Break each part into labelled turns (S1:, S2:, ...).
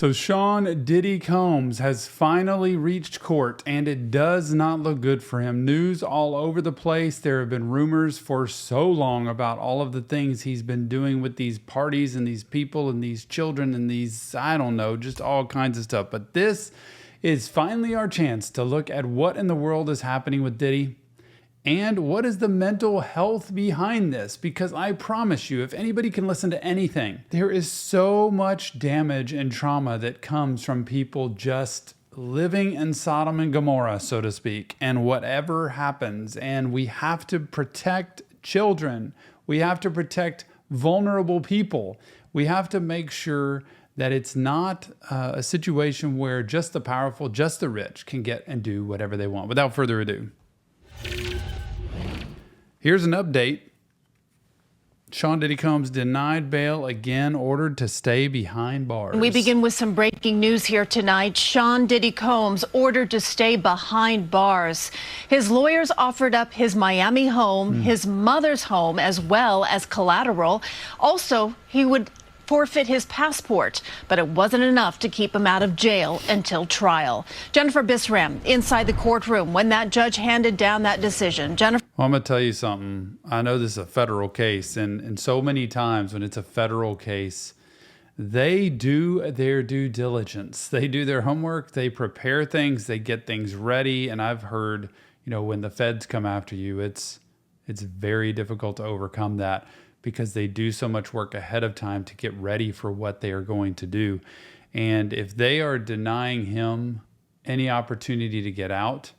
S1: So Sean Diddy Combs has finally reached court, and it does not look good for him. News all over the place. There have been rumors for so long about all of the things he's been doing with these parties and these people and these children and these, I don't know, just all kinds of stuff. But this is finally our chance to look at what in the world is happening with Diddy. And what is the mental health behind this? Because I promise you, if anybody can listen to anything, there is so much damage and trauma that comes from people just living in Sodom and Gomorrah, so to speak, and whatever happens. And we have to protect children. We have to protect vulnerable people. We have to make sure that it's not a situation where just the powerful, just the rich can get and do whatever they want. Without further ado, here's an update. Sean Diddy Combs denied bail again, ordered to stay behind bars.
S2: We begin with some breaking news here tonight. Sean Diddy Combs ordered to stay behind bars. His lawyers offered up his Miami home, his mother's home, as well as collateral. Also, he would forfeit his passport, but it wasn't enough to keep him out of jail until trial. Jennifer Bisram inside the courtroom when that judge handed down that decision. Jennifer.
S1: Well, I'm going to tell you something. I know this is a federal case, and so many times when it's a federal case, they do their due diligence. They do their homework. They prepare things. They get things ready. And I've heard, when the feds come after you, it's very difficult to overcome that, because they do so much work ahead of time to get ready for what they are going to do. And if they are denying him any opportunity to get out,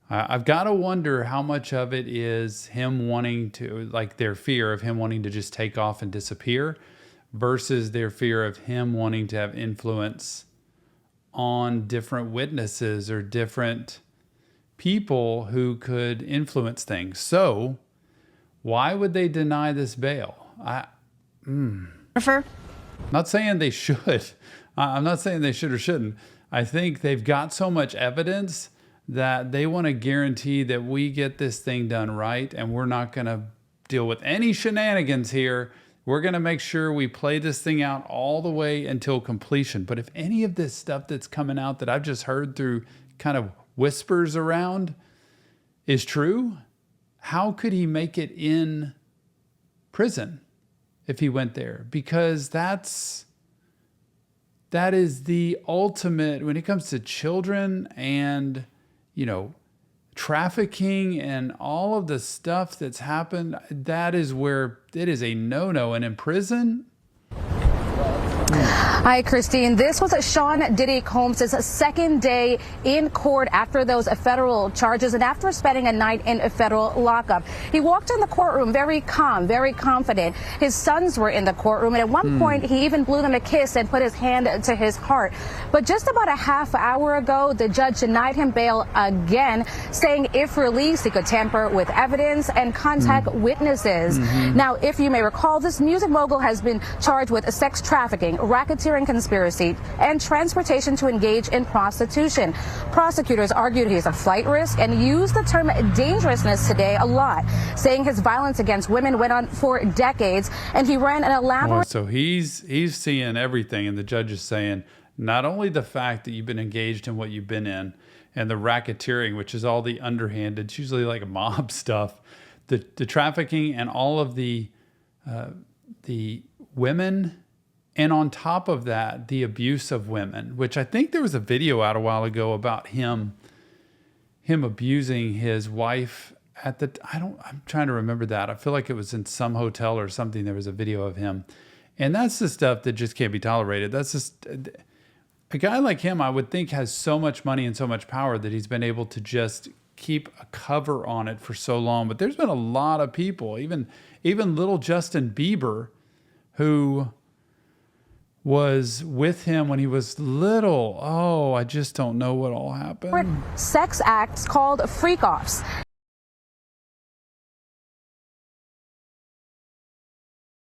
S1: I've got to wonder how much of it is him wanting to, like their fear of him wanting to just take off and disappear, versus their fear of him wanting to have influence on different witnesses or different people who could influence things. So why would they deny this bail? Not saying they should. I'm not saying they should or shouldn't. I think they've got so much evidence that they want to guarantee that we get this thing done right, and we're not going to deal with any shenanigans here. We're going to make sure we play this thing out all the way until completion. But if any of this stuff that's coming out that I've just heard through kind of whispers around is true, how could he make it in prison if he went there? Because that is the ultimate when it comes to children and, trafficking and all of the stuff that's happened. That is where it is a no-no. And in prison,
S3: Hi, Christine. This was Sean Diddy Combs' second day in court after those federal charges and after spending a night in a federal lockup. He walked in the courtroom very calm, very confident. His sons were in the courtroom, and at one point he even blew them a kiss and put his hand to his heart. But just about a half hour ago, the judge denied him bail again, saying if released, he could tamper with evidence and contact witnesses. Now, if you may recall, this music mogul has been charged with sex trafficking, racketeering conspiracy, and transportation to engage in prostitution. Prosecutors argued he is a flight risk and used the term dangerousness today a lot, saying his violence against women went on for decades, and he ran an elaborate...
S1: So he's seeing everything, and the judge is saying not only the fact that you've been engaged in what you've been in, and the racketeering, which is all the underhand, it's usually like mob stuff, the trafficking and all of the women. And on top of that, the abuse of women, which I think there was a video out a while ago about him abusing his wife at I'm trying to remember that. I feel like it was in some hotel or something. There was a video of him. And that's the stuff that just can't be tolerated. That's just a guy like him, I would think, has so much money and so much power that he's been able to just keep a cover on it for so long. But there's been a lot of people, even little Justin Bieber, who was with him when he was little. Oh, I just don't know what all happened.
S3: Sex acts called freak-offs.